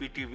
PTV,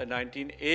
19A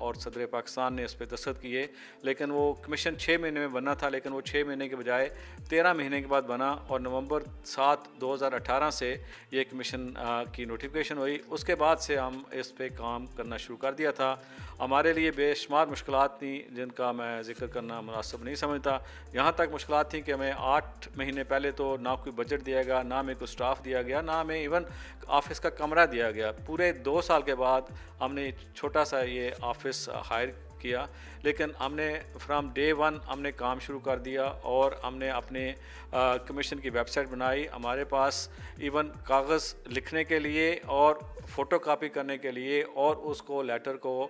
اور صدر پاکستان نے اس پہ دستخط کیے، لیکن وہ کمیشن 6 مہینے میں بننا تھا، لیکن وہ 6 مہینے کے بجائے 13 مہینے کے بعد بنا، اور نومبر 7 2018 سے یہ کمیشن کی نوٹیفکیشن ہوئی۔ اس کے بعد سے ہم اس پہ کام کرنا شروع کر دیا تھا۔ ہمارے لیے بے شمار مشکلات تھیں جن کا میں ذکر کرنا مناسب نہیں سمجھتا۔ یہاں تک مشکلات تھیں کہ ہمیں 8 مہینے پہلے تو نہ کوئی بجٹ دیا گیا، نہ ہمیں کوئی اسٹاف دیا گیا، نہ ہمیں ایون آفس کا کمرہ دیا گیا۔ پورے 2 سال کے بعد ہم نے چھوٹا سا یہ آفس ہائر کیا، لیکن ہم نے فرام ڈے 1 ہم نے کام شروع کر دیا، اور ہم نے اپنے کمیشن کی ویب سائٹ بنائی۔ ہمارے پاس ایون کاغذ لکھنے کے لیے اور فوٹو کاپی کرنے کے لیے اور اس کو لیٹر کو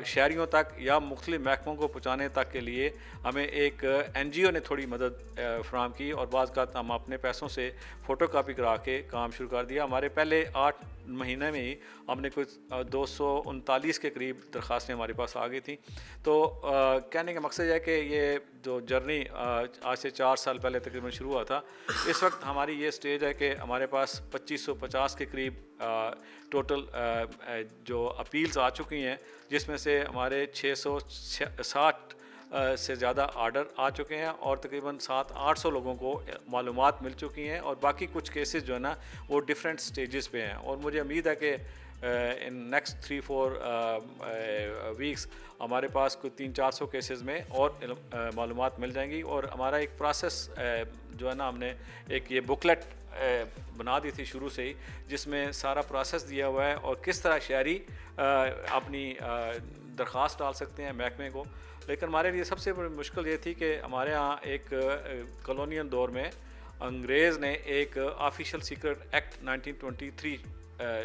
شہریوں تک یا مختلف محکموں کو پہنچانے تک کے لیے ہمیں ایک این جی او نے تھوڑی مدد فراہم کی، اور بعض کا ہم اپنے پیسوں سے فوٹو کاپی کرا کے کام شروع کر دیا۔ ہمارے پہلے 8 مہینے میں ہی ہم نے کچھ 239 کے قریب درخواستیں ہمارے پاس آ گئی تھیں۔ تو کہنے کا مقصد ہے کہ یہ جو جرنی آج سے 4 سال پہلے تقریباً شروع ہوا تھا، اس وقت ہماری یہ سٹیج ہے کہ ہمارے پاس 2550 کے قریب ٹوٹل جو اپیلز آ چکی ہیں، جس میں سے ہمارے 660 سے زیادہ آرڈر آ چکے ہیں، اور تقریباً 700-800 لوگوں کو معلومات مل چکی ہیں، اور باقی کچھ کیسز جو ہے نا وہ ڈفرینٹ سٹیجز پہ ہیں، اور مجھے امید ہے کہ ان نیکسٹ 3-4 ویکس ہمارے پاس کوئی 300-400 کیسز میں اور معلومات مل جائیں گی۔ اور ہمارا ایک پروسیس جو ہے نا، ہم نے ایک یہ بکلیٹ بنا دی تھی شروع سے ہی، جس میں سارا پروسیس دیا ہوا ہے اور کس طرح شہری اپنی درخواست ڈال سکتے ہیں محکمے کو۔ لیکن ہمارے لیے سب سے بڑی مشکل یہ تھی کہ ہمارے ہاں ایک کالونین دور میں انگریز نے ایک آفیشیل سیکرٹ ایکٹ 1923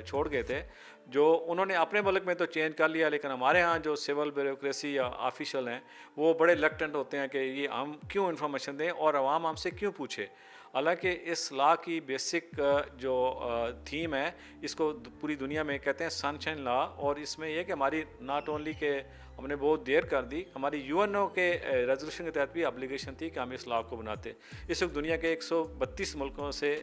چھوڑ گئے تھے، جو انہوں نے اپنے ملک میں تو چینج کر لیا، لیکن ہمارے ہاں جو سول بیوروکریسی یا آفیشیل ہیں وہ بڑے ریلکٹنٹ ہوتے ہیں کہ یہ ہم کیوں انفارمیشن دیں اور عوام ہم سے کیوں پوچھے۔ حالانکہ اس لا کی بیسک جو تھیم ہے، اس کو پوری دنیا میں کہتے ہیں سن شائن لا، اور اس میں یہ کہ ہماری ناٹ اونلی کہ ہم نے بہت دیر کر دی، ہماری یو این او کے ریزولوشن کے تحت بھی ابلیگیشن تھی کہ ہم اس لا کو بناتے۔ اس وقت دنیا کے 132 ملکوں سے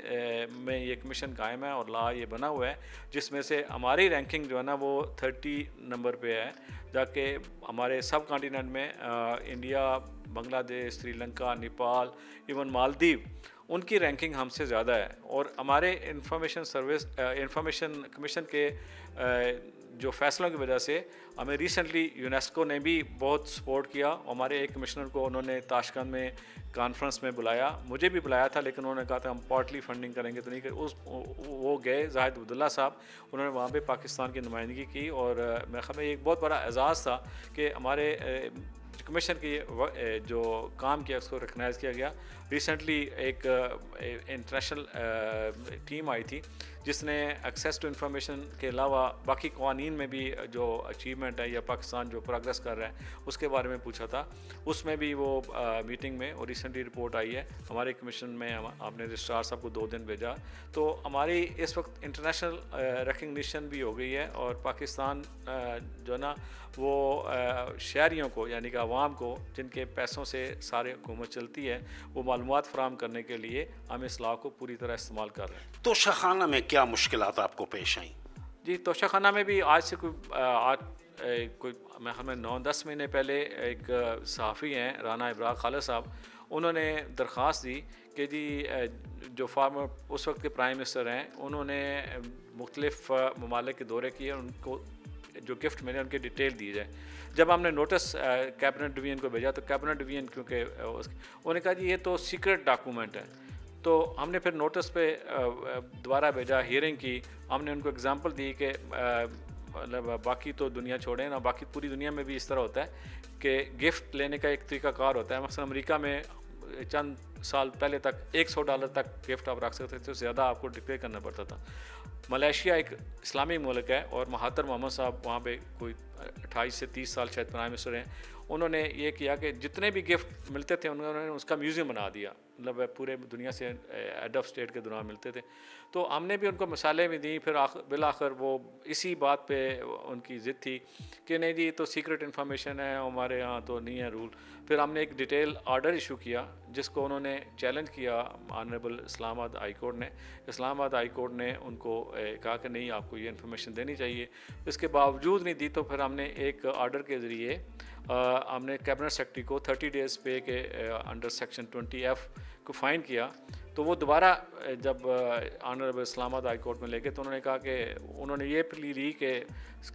میں یہ کمیشن قائم ہے اور لا یہ بنا ہوا ہے، جس میں سے ہماری رینکنگ جو ہے نا وہ 30 نمبر پہ ہے، جبکہ ہمارے سب کانٹیننٹ میں انڈیا، بنگلہ دیش، سری لنکا، نیپال، ایون مالدیو، ان کی رینکنگ ہم سے زیادہ ہے۔ اور ہمارے انفارمیشن کمیشن کے جو فیصلوں کی وجہ سے ہمیں ریسنٹلی یونیسکو نے بھی بہت سپورٹ کیا۔ ہمارے ایک کمشنر کو انہوں نے تاشقند میں کانفرنس میں بلایا، مجھے بھی بلایا تھا، لیکن انہوں نے کہا تھا ہم پارٹلی فنڈنگ کریں گے تو نہیں وہ گئے زاہد عبداللہ صاحب، انہوں نے وہاں پہ پاکستان کی نمائندگی کی، اور میرے خیال میں ایک بہت بڑا اعزاز تھا کہ ہمارے کمیشن کی جو کام کیا اس کو ریکگنائز کیا گیا۔ ریسنٹلی ایک انٹرنیشنل ٹیم آئی تھی جس نے ایکسیس ٹو انفارمیشن کے علاوہ باقی قوانین میں بھی جو اچیومنٹ ہے یا پاکستان جو پروگریس کر رہا ہے اس کے بارے میں پوچھا تھا، اس میں بھی وہ میٹنگ میں، اور ریسنٹلی رپورٹ آئی ہے ہمارے کمیشن میں، آپ نے رجسٹرار صاحب کو 2 دن بھیجا۔ تو ہماری اس وقت انٹرنیشنل ریکگنیشن بھی ہو گئی ہے، اور پاکستان جو ہے نا وہ شہریوں کو یعنی کہ عوام کو جن کے پیسوں سے سارے حکومت چلتی ہے، وہ معلومات فراہم کرنے کے لیے ہم اس لا کو پوری طرح استعمال کر رہے ہیں۔ توشہ خانہ میں کیا مشکلات آپ کو پیش آئیں؟ جی، توشہ خانہ میں بھی آج سے کوئی میں ہمیں 9-10 مہینے پہلے ایک صحافی ہیں رانا ابرار خالد صاحب، انہوں نے درخواست دی کہ جی جو فارمر اس وقت کے پرائم منسٹر ہیں، انہوں نے مختلف ممالک کے دورے کیے، ان کو جو گفٹ ملے ان کی ڈیٹیل دی جائے۔ جب ہم نے نوٹس کیبنٹ ڈویژن کو بھیجا تو کیبنٹ ڈویژن کیونکہ انہوں نے کہا جی یہ تو سیکرٹ ڈاکومنٹ ہے، تو ہم نے پھر نوٹس پہ دوبارہ بھیجا، ہیئرنگ کی، ہم نے ان کو اگزامپل دی کہ مطلب باقی تو دنیا چھوڑیں نا، باقی پوری دنیا میں بھی اس طرح ہوتا ہے کہ گفٹ لینے کا ایک طریقہ کار ہوتا ہے۔ مثلا امریکہ میں چند سال پہلے تک $100 تک گفٹ آپ رکھ سکتے تھے، اس سے زیادہ آپ کو ڈکلیئر کرنا پڑتا تھا۔ ملیشیا ایک اسلامی ملک ہے، اور مہاتر محمد صاحب وہاں پہ کوئی 28 سے 30 سال شاید پرائم منسٹر ہیں، انہوں نے یہ کیا کہ جتنے بھی گفٹ ملتے تھے انہوں نے اس کا میوزیم بنا دیا، مطلب پورے دنیا سے ہیڈ آف اسٹیٹ کے دوران ملتے تھے۔ تو ہم نے بھی ان کو مثالیں بھی دیں، پھر بالآخر وہ اسی بات پہ ان کی ضد تھی کہ نہیں جی تو سیکرٹ انفارمیشن ہے، ہمارے ہاں تو نہیں ہے رول۔ پھر ہم نے ایک ڈیٹیل آرڈر ایشو کیا جس کو انہوں نے چیلنج کیا آنریبل اسلام آباد ہائی کورٹ نے۔ اسلام آباد ہائی کورٹ نے ان کو کہا کہ نہیں آپ کو یہ انفارمیشن دینی چاہیے، اس کے باوجود نہیں دی، تو پھر ہم نے ایک آرڈر کے ذریعے ہم نے کیبنٹ سیکرٹری کو 30 days پے کے انڈر سیکشن 20F کو فائن کیا. تو وہ دوبارہ جب آنریبل اسلام آباد ہائی کورٹ میں لے گئے تو انہوں نے کہا کہ انہوں نے یہ پلی لی کہ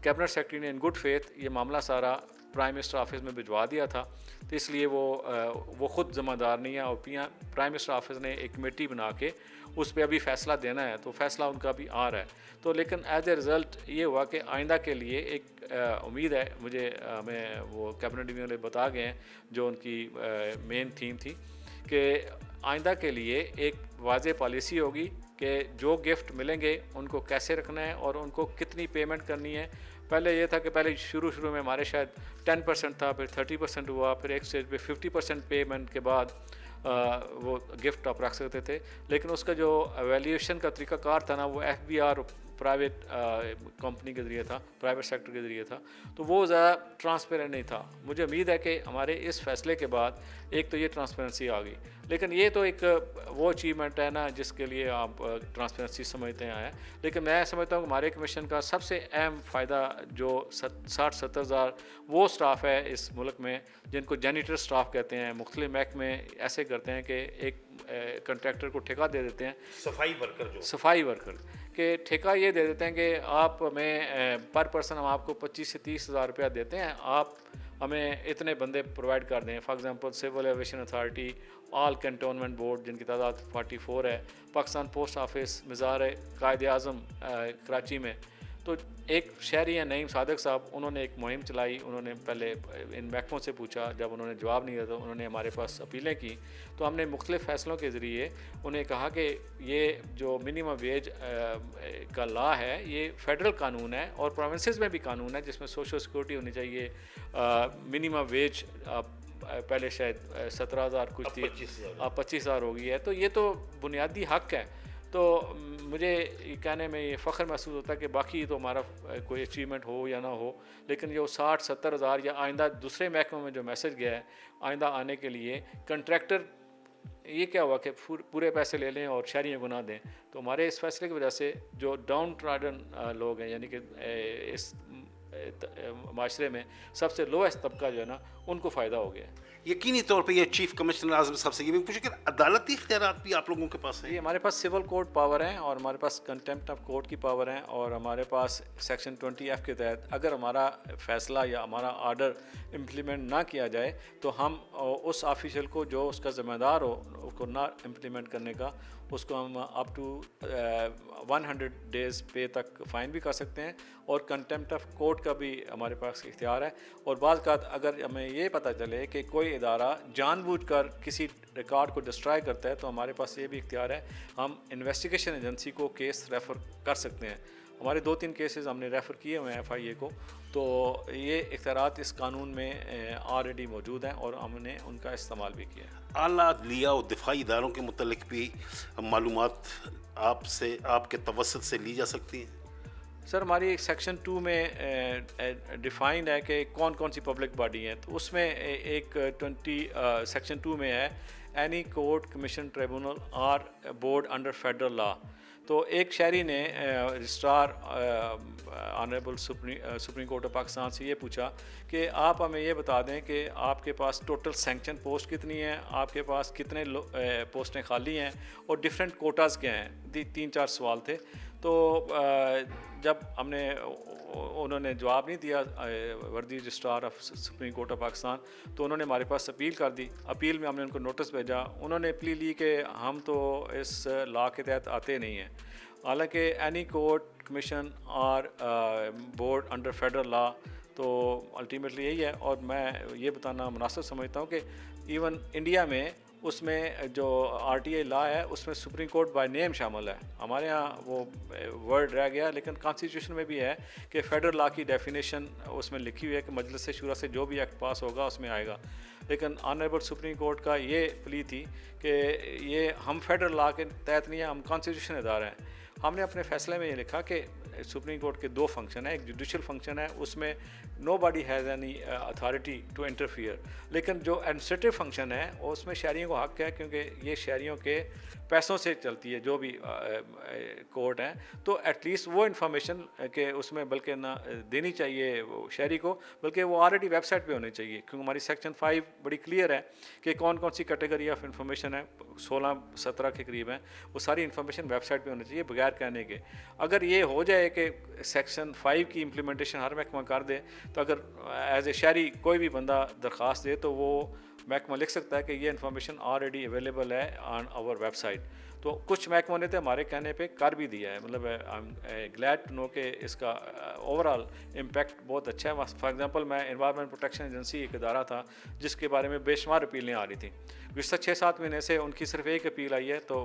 کیبنٹ سیکرٹری نے ان گڈ فیتھ یہ معاملہ سارا پرائم منسٹر آفس میں بھجوا دیا تھا, تو اس لیے وہ خود ذمہ دار نہیں ہے, اور پرائم منسٹر آفس نے ایک کمیٹی بنا کے اس پہ ابھی فیصلہ دینا ہے, تو فیصلہ ان کا بھی آ رہا ہے. تو لیکن ایز اے رزلٹ یہ ہوا کہ آئندہ کے لیے ایک امید ہے مجھے, ہمیں وہ کیبنٹ ڈویژن والے بتا گئے ہیں جو ان کی مین تھیم تھی, کہ آئندہ کے لیے ایک واضح پالیسی ہوگی کہ جو گفٹ ملیں گے ان کو کیسے رکھنا ہے اور ان کو کتنی پیمنٹ کرنی ہے. پہلے یہ تھا کہ پہلے شروع میں ہمارے شاید 10% تھا, پھر 30% ہوا, پھر ایک اسٹیج پہ 50% پیمنٹ کے بعد وہ گفٹ آپ رکھ سکتے تھے. لیکن اس کا جو ایویلیوشن کا طریقہ کار تھا نا, وہ FBR پرائیویٹ کمپنی کے ذریعے تھا, پرائیویٹ سیکٹر کے ذریعے تھا, تو وہ زیادہ ٹرانسپیرنٹ نہیں تھا. مجھے امید ہے کہ ہمارے اس فیصلے کے بعد ایک تو یہ ٹرانسپیرنسی آ گئی, لیکن یہ تو ایک وہ اچیومنٹ ہے نا جس کے لیے آپ ٹرانسپیرنسی سمجھتے ہیں. لیکن میں سمجھتا ہوں کہ ہمارے کمیشن کا سب سے اہم فائدہ جو 60-70 ہزار وہ اسٹاف ہے اس ملک میں جن کو جینیٹر اسٹاف کہتے ہیں, مختلف محکمے ایسے کرتے ہیں کہ ایک کنٹریکٹر کو ٹھیکہ دے دیتے ہیں, صفائی ورکر کہ ٹھیکہ یہ دے دیتے ہیں کہ آپ ہمیں پر پرسن ہم آپ کو 25 سے 30 ہزار روپیہ دیتے ہیں, آپ ہمیں اتنے بندے پرووائڈ کر دیں. For example civil aviation authority, all cantonment board جن کی تعداد 44 ہے, پاکستان پوسٹ آفس, مزار قائد اعظم کراچی میں. تو ایک شہری ہیں نعیم صادق صاحب, انہوں نے ایک مہم چلائی. انہوں نے پہلے ان محکموں سے پوچھا, جب انہوں نے جواب نہیں دیا تو انہوں نے ہمارے پاس اپیلیں کی. تو ہم نے مختلف فیصلوں کے ذریعے انہیں کہا کہ یہ جو منیمم ویج کا لا ہے یہ فیڈرل قانون ہے اور پروونسز میں بھی قانون ہے جس میں سوشل سیکورٹی ہونی چاہیے. منیمم ویج پہلے شاید 17,000 کچھ تھی, اب 25,000 ہو گئی ہے. تو یہ تو بنیادی حق ہے. تو مجھے یہ کہنے میں یہ فخر محسوس ہوتا ہے کہ باقی تو ہمارا کوئی اچیومنٹ ہو یا نہ ہو, لیکن جو 60-70 ہزار یا آئندہ دوسرے محکموں میں جو میسج گیا ہے آئندہ آنے کے لیے, کنٹریکٹر یہ کیا ہوا کہ پورے پیسے لے لیں اور شہریوں کو نہ دیں. تو ہمارے اس فیصلے کی وجہ سے جو ڈاؤن ٹراڈن لوگ ہیں, یعنی کہ اس معاشرے میں سب سے لویسٹ طبقہ جو ہے نا, ان کو فائدہ ہو گیا ہے. یقینی طور پہ یہ چیف کمشنر اعظم صاحب سے یہ بھی پوچھے کہ عدالتی اختیارات بھی آپ لوگوں کے پاس ہیں؟ جی, ہمارے پاس سول کورٹ پاور ہیں اور ہمارے پاس کنٹیمپٹ آف کورٹ کی پاور ہیں, اور ہمارے پاس سیکشن 20F کے تحت اگر ہمارا فیصلہ یا ہمارا آرڈر امپلیمنٹ نہ کیا جائے تو ہم اس آفیشیل کو جو اس کا ذمہ دار ہو اس کو نہ امپلیمنٹ کرنے کا, اس کو ہم اپ ٹو 100 days پے تک فائن بھی کر سکتے ہیں, اور کنٹیمپٹ آف کورٹ کا بھی ہمارے پاس اختیار ہے. اور بعض اوقات اگر ہمیں یہ پتہ چلے کہ کوئی ادارہ جان بوجھ کر کسی ریکارڈ کو ڈسٹرائے کرتا ہے تو ہمارے پاس یہ بھی اختیار ہے, ہم انویسٹیگیشن ایجنسی کو کیس ریفر کر سکتے ہیں. ہمارے 2-3 کیسز ہم نے ریفر کیے ہوئے ہیں FIA کو. تو یہ اختیارات اس قانون میں آلریڈی موجود ہیں اور ہم نے ان کا استعمال بھی کیا ہے. اعلیٰ عدلیہ اور دفاعی اداروں کے متعلق بھی معلومات آپ کے توسط سے لی جا سکتی ہیں؟ سر, ہماری سیکشن 2 میں ڈیفائنڈ ہے کہ کون کون سی پبلک باڈی ہیں. تو اس میں ایک سیکشن 2 میں ہے any court, commission, tribunal or board under federal law. تو ایک شہری نے registrar honourable supreme court of Pakistan سے یہ پوچھا کہ آپ ہمیں یہ بتا دیں کہ آپ کے پاس ٹوٹل سینکشن پوسٹ کتنی ہیں, آپ کے پاس کتنے پوسٹیں خالی ہیں, اور ڈفرینٹ کوٹاز کیا ہیں. 3-4 سوال تھے. تو جب ہم نے انہوں نے جواب نہیں دیا وردی registrar of supreme court of Pakistan, تو انہوں نے ہمارے پاس اپیل کر دی. اپیل میں ہم نے ان کو نوٹس بھیجا. انہوں نے اپیل لی کہ ہم تو اس لا کے تحت آتے نہیں ہیں, حالانکہ اینی کورٹ, کمیشن اور بورڈ انڈر فیڈرل لا. تو الٹیمیٹلی یہی ہے, اور میں یہ بتانا مناسب سمجھتا ہوں کہ ایون انڈیا میں اس میں جو RTI لا ہے اس میں سپریم کورٹ بائی نیم شامل ہے. ہمارے ہاں وہ ورڈ رہ گیا, لیکن کانسٹیٹیوشن میں بھی ہے کہ فیڈرل لا کی ڈیفینیشن اس میں لکھی ہوئی ہے کہ مجلس شورا سے جو بھی ایکٹ پاس ہوگا اس میں آئے گا. لیکن آنریبل سپریم کورٹ کا یہ پلی تھی کہ یہ ہم فیڈرل لا کے تحت نہیں ہیں, ہم کانسٹیٹیوشن ادارہ ہیں. ہم نے اپنے فیصلے میں یہ لکھا کہ سپریم کورٹ کے 2 فنکشن ہیں. ایک جوڈیشل فنکشن ہے, اس میں no body has any authority to interfere. لیکن جو ایڈمنسٹریٹو فنکشن ہے اس میں شہریوں کو حق ہے, کیونکہ یہ شہریوں کے پیسوں سے چلتی ہے جو بھی کورٹ ہیں, تو ایٹ لیسٹ وہ انفارمیشن کہ اس میں بلکہ نہ دینی چاہیے وہ شہری کو, بلکہ وہ آلریڈی ویب سائٹ پہ ہونے چاہیے, کیونکہ ہماری سیکشن 5 بڑی کلیئر ہے کہ کون کون سی کیٹیگری آف انفارمیشن ہے, 16-17 کے قریب ہیں, وہ ساری انفارمیشن ویب سائٹ پہ ہونی چاہیے بغیر کہنے کے. اگر یہ ہو جائے کہ سیکشن 5 کی امپلیمنٹیشن ہر محکمہ کر دے, تو اگر ایز اے شہری کوئی بھی بندہ درخواست دے تو وہ محکمہ لکھ سکتا ہے کہ یہ انفارمیشن آلریڈی اویلیبل ہے آن آور ویب سائٹ. تو کچھ محکموں نے تو ہمارے کہنے پہ کر بھی دیا ہے, مطلب I am glad to know کہ اس کا اوور آل امپیکٹ بہت اچھا ہے. فار ایگزامپل میں انوائرمنٹ پروٹیکشن ایجنسی ایک ادارہ تھا جس کے بارے میں بے شمار اپیلیں آ رہی تھیں, گزشتہ 6-7 مہینے سے ان کی صرف ایک اپیل آئی ہے, تو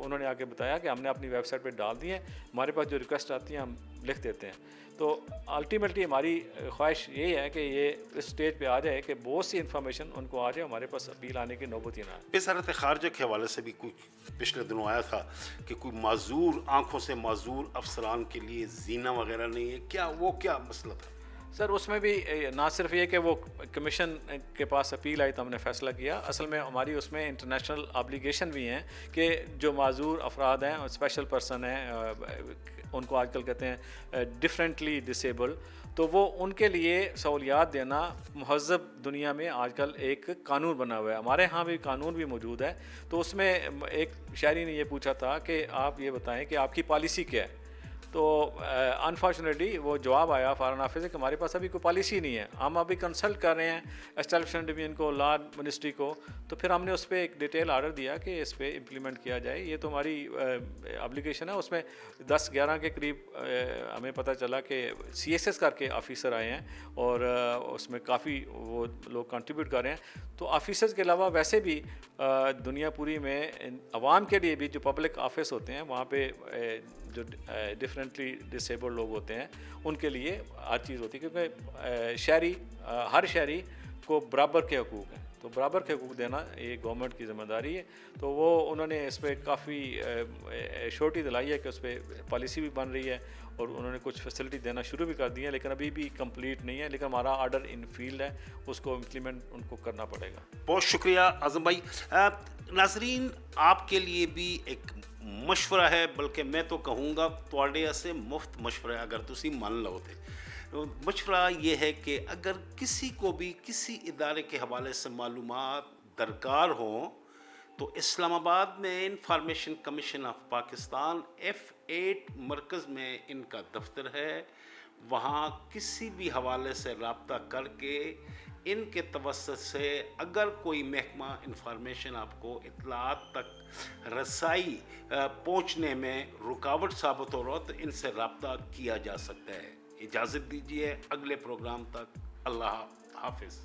انہوں نے آگے بتایا کہ ہم نے اپنی ویب سائٹ پہ ڈال دی ہیں, ہمارے پاس جو ریکویسٹ آتی ہیں ہم لکھ دیتے ہیں. تو الٹیمیٹلی ہماری خواہش یہی ہے کہ یہ اس اسٹیج پہ آ جائے کہ بہت سی انفارمیشن ان کو آ جائے, ہمارے پاس اپیل آنے کی نوبت ہی نہ آئے. وزارت خارجہ کے حوالے سے بھی کچھ پچھلے دنوں آیا تھا کہ کوئی معذور, آنکھوں سے معذور افسران کے لیے زینہ وغیرہ نہیں ہے, کیا مسئلہ تھا؟ سر اس میں بھی نہ صرف یہ کہ وہ کمیشن کے پاس اپیل آئی تو ہم نے فیصلہ کیا, اصل میں ہماری اس میں انٹرنیشنل آبلیگیشن بھی ہیں کہ جو معذور افراد ہیں, اسپیشل پرسن ہیں, ان کو آج کل کہتے ہیں ڈفرینٹلی ڈسیبل, تو وہ ان کے لیے سہولیات دینا مہذب دنیا میں آج کل ایک قانون بنا ہوا ہے. ہمارے ہاں بھی قانون بھی موجود ہے. تو اس میں ایک شاعری نے یہ پوچھا تھا کہ آپ یہ بتائیں کہ آپ کی پالیسی کیا ہے, تو انفارچونیٹلی وہ جواب آیا فارن آفس سے کہ ہمارے پاس ابھی کوئی پالیسی نہیں ہے, ہم ابھی کنسلٹ کر رہے ہیں اسٹیبلشمنٹ ڈویژن کو, لا منسٹری کو. تو پھر ہم نے اس پہ ایک ڈیٹیل آرڈر دیا کہ اس پہ امپلیمنٹ کیا جائے. یہ تو ہماری اپلیکیشن ہے, اس میں 10-11 کے قریب ہمیں پتہ چلا کہ CSS کر کے آفیسر آئے ہیں اور اس میں کافی وہ لوگ کنٹریبیوٹ کر رہے ہیں. تو آفیسرز کے علاوہ ویسے بھی دنیا پوری میں عوام کے لیے بھی جو پبلک آفس ہوتے ہیں وہاں پہ جو ڈفرینٹلی ڈسیبل لوگ ہوتے ہیں ان کے لیے ہر چیز ہوتی ہے, کیونکہ ہر شہری کو برابر کے حقوق ہیں, تو برابر کے حقوق دینا یہ گورنمنٹ کی ذمہ داری ہے. تو وہ انہوں نے اس پہ کافی شورٹی دلائی ہے کہ اس پہ پالیسی بھی بن رہی ہے اور انہوں نے کچھ فیسلٹی دینا شروع بھی کر دی ہیں, لیکن ابھی بھی کمپلیٹ نہیں ہے. لیکن ہمارا آرڈر ان فیلڈ ہے, اس کو امپلیمنٹ ان کو کرنا پڑے گا. بہت شکریہ اعظم بھائی. ناظرین, آپ کے لیے بھی ایک مشورہ ہے, بلکہ میں تو کہوں گا تواڈے سے مفت مشورہ اگر تسی من لو تے مشورہ یہ ہے کہ اگر کسی کو بھی کسی ادارے کے حوالے سے معلومات درکار ہوں تو اسلام آباد میں information commission of Pakistan F8 مرکز میں ان کا دفتر ہے. وہاں کسی بھی حوالے سے رابطہ کر کے ان کے توسط سے اگر کوئی محکمہ انفارمیشن آپ کو اطلاعات تک رسائی پہنچنے میں رکاوٹ ثابت ہو رہا تو ان سے رابطہ کیا جا سکتا ہے. اجازت دیجیے اگلے پروگرام تک. اللہ حافظ.